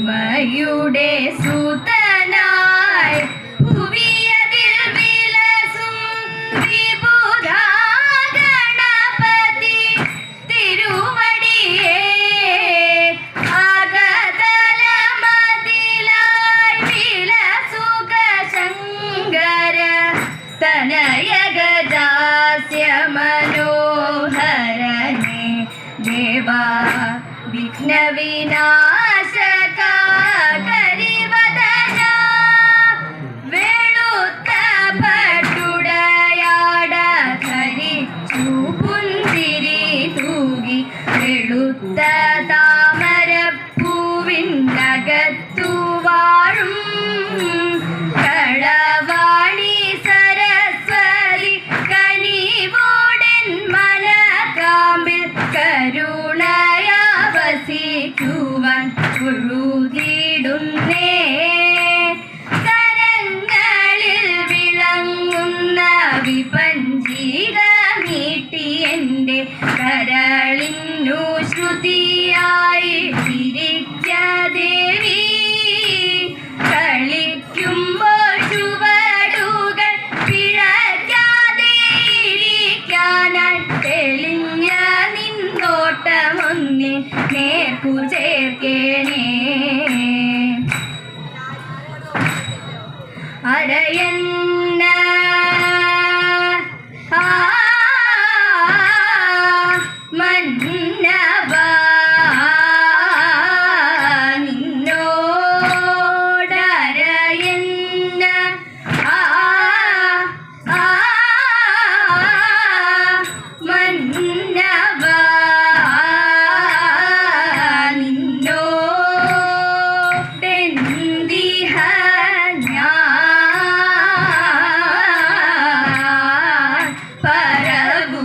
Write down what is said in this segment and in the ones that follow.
ഉമയുടെ സുതനായി ഭുവിയതിൽ വിലസും വിബുധാ ഗണപതി തിരുവടിയേ ആഗതലമതിലായി വിലസുക ശങ്കര തനയ ഗജാസ്യ മനോഹരനെ ദേവാ വിഘ്നവിനാശക കരിവദന വെളുത്ത പട്ടുടയാട ധരിച്ചു പുന്തിരി തൂകി വെളുത്ത താമരപ്പൂവിനകത്തു വാഴും കളവാണി സരസ്വതി കനിവോടൻ മനകാമ്പിൽ കരുണയാ വസിക്കുവാൻ ഒഴുകിടുന്നേ കരങ്ങളിൽ വിളങ്ങുന്ന വിപഞ്ചികമീട്ടി എൻ്റെ കരളിന്നു ശ്രുതിയായി തിരിച്ച ദേവി കളിക്കുമ്പോൾ ചുവടുകൾ പിഴയ്ക്കാതെ ഇരിക്കാനായി തെളിഞ്ഞ നിന്നോട്ടമൊന്നിൻ നേർക്കു ചേർക്കേണേ അരയന്ന മന്നവ നിന്നോടരയന്ന മന്നവ നിന്നോടെന്തിഹ ഞാൻ പരവൂ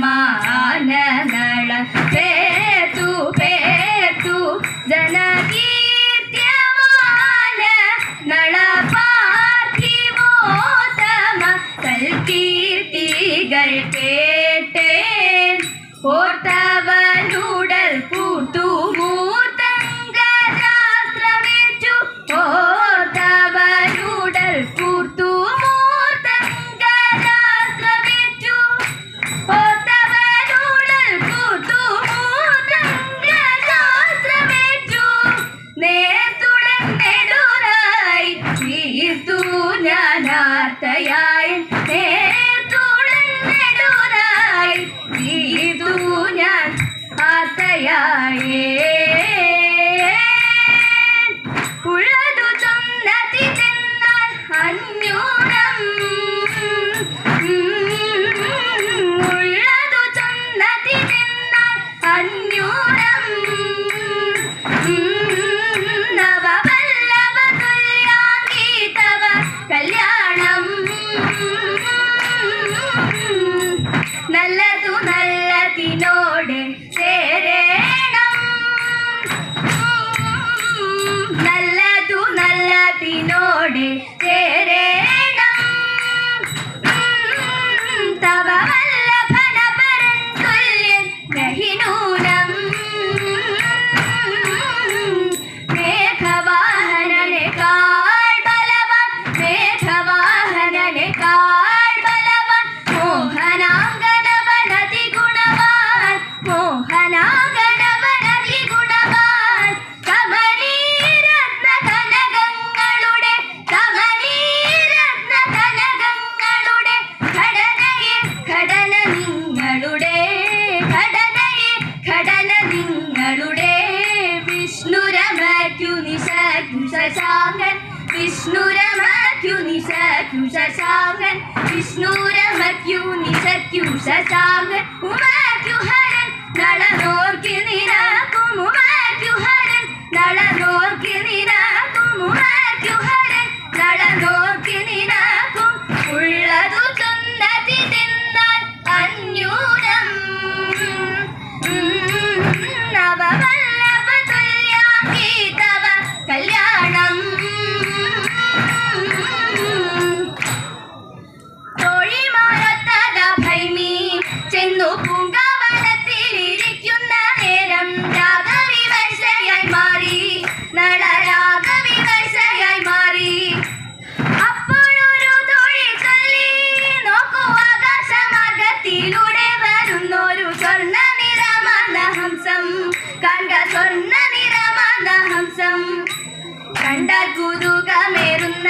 മാനനള പേതു പേതു ജനകീർത്യമാന നള പാർത്ഥിവോത്തമ സൽകീർത്തികൾ കേട്ടേൻ ഓർത്തവനുടൽ കൂർത്തു മൂർത്തങ്കശാസ്ത്രമേറ്റു ഓർത്തവനുടൽ കൂർത്തു മൂർത്തങ്കശാസ്ത്രമേറ്റു ായി നേർത്തുടനെടുരായി തീർത്തു ഞാൻ ആർത്തയായേ ഉള്ളതു ചൊന്നതി ചെന്നാൽ അന്യൂനം ഉള്ളതു ചൊന്നതി ചെന്നാൽ അന്യൂനം നവവല്ലഭ തുല്യാംഗീ തവ കല്യാണം നല്ലതു നല്ലതിനോട് ചേരേണം നല്ലതു നല്ലതിനോട് ചേരേണം തവ വല്ലഭന പരൻ തുല്യൻ നഹിനൂനം മേഘവാഹനനേക്കാൾ ബലവാൻ മേഘവാഹനനേക്കാൾ ബലവാൻ മോഹനാംഗനവനതി ഗുണവാൻ മോഹനാംഗനവനതി ഗുണവാൻ കമനീരത്ന കനകങ്ങളുടെ കമനീരത്ന കനകങ്ങളുടെ ഘടനയെ ഘടന നിങ്ങളുടെ ഘടനയെ ഘടന നിങ്ങളുടെ വിഷ്ണുരമത്യു നിശാഖ്യു ശശാങ്കൻ വിഷ്ണുരമത്യു നിശാഖ്യു ശശാങ്കൻ വിഷ്ണുരമത്യു നിശാഖ്യു ശശാങ്കൻ ഉമത്യു ഹരൻ നടനോർക്കി നിനക്കുമുമാറ്റുഹരൻ നടനോർക്കി നിനക്കുമുമാറ്റുഹരൻ നടനോർക്കി നിനക്കും ഉള്ളതു ചൊന്നതി തിന്നാൽ അന്യൂനം നവവല്ലഭ തുല്യാംഗീ തവ കല്യാണം തോഴിമാരൊത്തക ഭൈമി ചെന്നു പൂങ്കാവനത്തിലിരിക്കുന്ന നേരം രാഗവിവശയായി മാറി നടരാഗവിവശയായി മാറി അപ്പോഴൊരു തോഴി ചൊല്ലി നോക്കൂ ആകാശമാർഗത്തിലൂടെ വരുന്നൊരു സ്വർണ്ണ നിറമാർന്ന ഹംസം കണ്ട സ്വർണ്ണ നിറമാർന്ന ഹംസം കണ്ടാൽ കുതുകമേറുന്ന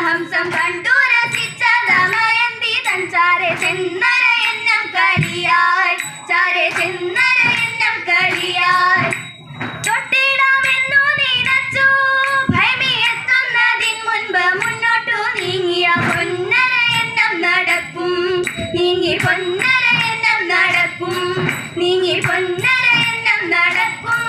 ഹംസം കണ്ടു രസിച്ച ദമയന്തി തൻ ചാരെ ചെന്നര എണ്ണം കളിയായി ചാരെ ചെന്നര എണ്ണം കളിയായി തൊട്ടിടാമെന്നു നിനച്ചു ഭൈമി എത്തുന്നതിൻ മുൻപ് മുന്നോട്ടു നീങ്ങിയ പൊന്നര എണ്ണം നടക്കും നീങ്ങി പൊന്നര എണ്ണം നടക്കും നീങ്ങി പൊന്നര എണ്ണം നടക്കും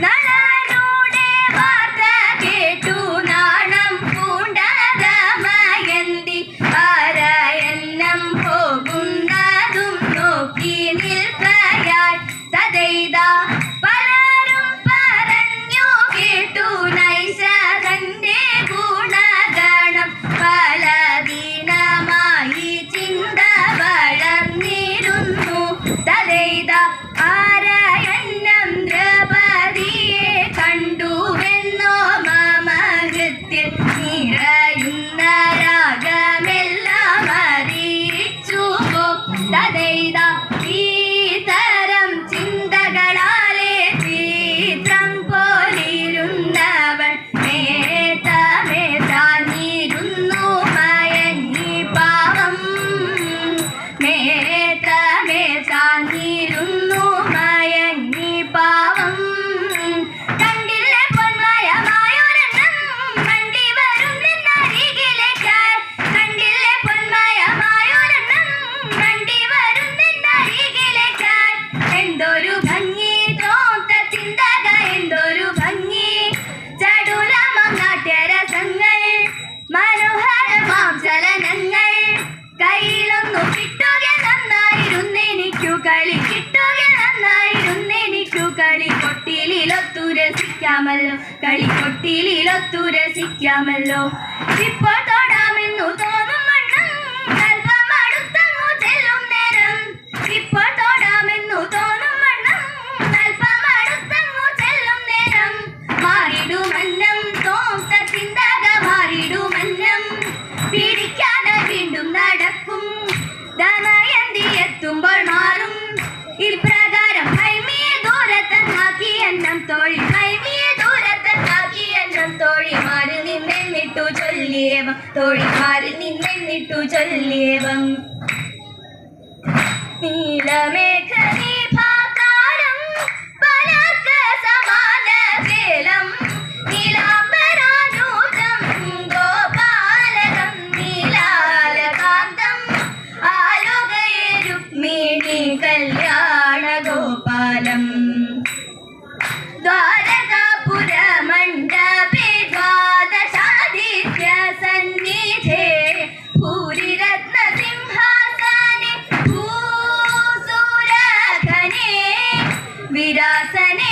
നളനുടെ വാർത്ത കേട്ടു നാണം പൂണ്ട ദമയന്തി പാരയന്നം പോകുന്നതും നോക്കി നിൽക്കയായി തഥൈതാ പലരും പറഞ്ഞു കേട്ടു നൈഷധന്റെ ഗുണഗണം പലദീനമായി ചിന്ത വളർന്നിരുന്നു തഥൈതാ ആരയന്നം ദ്രൗപദിയെ കണ്ടുവെന്നോ മമഹൃത്തിൽ നിറയുന്ന രാഗമെല്ലാം അറിയിച്ചു തഥൈതാ ഈ തരം ചിന്തകളാലെ ചിത്രം പോലിരുന്നവൾ മേത്തമേ താനിരുന്നു മയങ്ങി പാവം മേത്തമേ താനിരുന്നു മയങ്ങി പാവം കണ്ടില്ലേ പൊന്മയമായൊരെണ്ണം വണ്ടി വരും നിന്നരികിലേക്കായി കണ്ടില്ലേ പൊന്മയമായൊരെണ്ണം വണ്ടി വരും നിന്നരികിലേക്കായി എന്തൊരു ഭംഗി തോത്ത ചിന്തക എന്തൊരു ഭംഗി ചടുലമാം നാട്യരസങ്ങൾ മനോഹരമാം ചലനങ്ങൾ കയ്യിലൊന്നു കിട്ടുക നന്നായിരുന്നെനിക്കു കളി കിട്ടുക നന്നായിരുന്നെനിക്കു കളി കൊട്ടിലൊത്തു രസിക്കാമല്ലോ കളി കൊട്ടിലൊത്തു രസിക്കാമല്ലോ ഇപ്പോൾ തൊടാമെന്നു തോന്നും വണ്ണം അല്പം അടുത്തങ്ങു ചെല്ലും നേരം ഇപ്പോൾ തൊടാമെന്നു തോന്നും വണ്ണം അല്പം അടുത്തങ്ങു ചെല്ലും നേരം മാറിടുമന്നം തോത്ത ചിന്തക മാറിടുമന്നം പിടിക്കാതെ വീണ്ടും നടക്കും ദമയന്തി എത്തുമ്പോൾ മാറും ഇപ്രകാരം ഭൈമിയെ ദൂരത്താക്കി എണ്ണം തോഴി ഭൈമിയെ ദൂരത്താക്കി എണ്ണം തോഴിമാരിൽ നിന്നെന്നിട്ടു ചൊല്ലിയേവം തോഴിമാരിൽ നിന്നെന്നിട്ടു ചൊല്ലിയേവം നീലമേഘനീ ഭാകാരം പലക സമാന കേലം നീലാംബരാനൂതം ഗോപാലകം നീലാലകാന്തം ആലുകയെ രുക്മിണി കല്യാണ ഗോപാലം ദ്വാരകാപുരമണ്ഡപേ ദ്വാദശാദിത്യ സന്നിധേ ഭൂരിരത്നസിംഹാസനെ ഭൂസുരഘനെ വിരാസനെ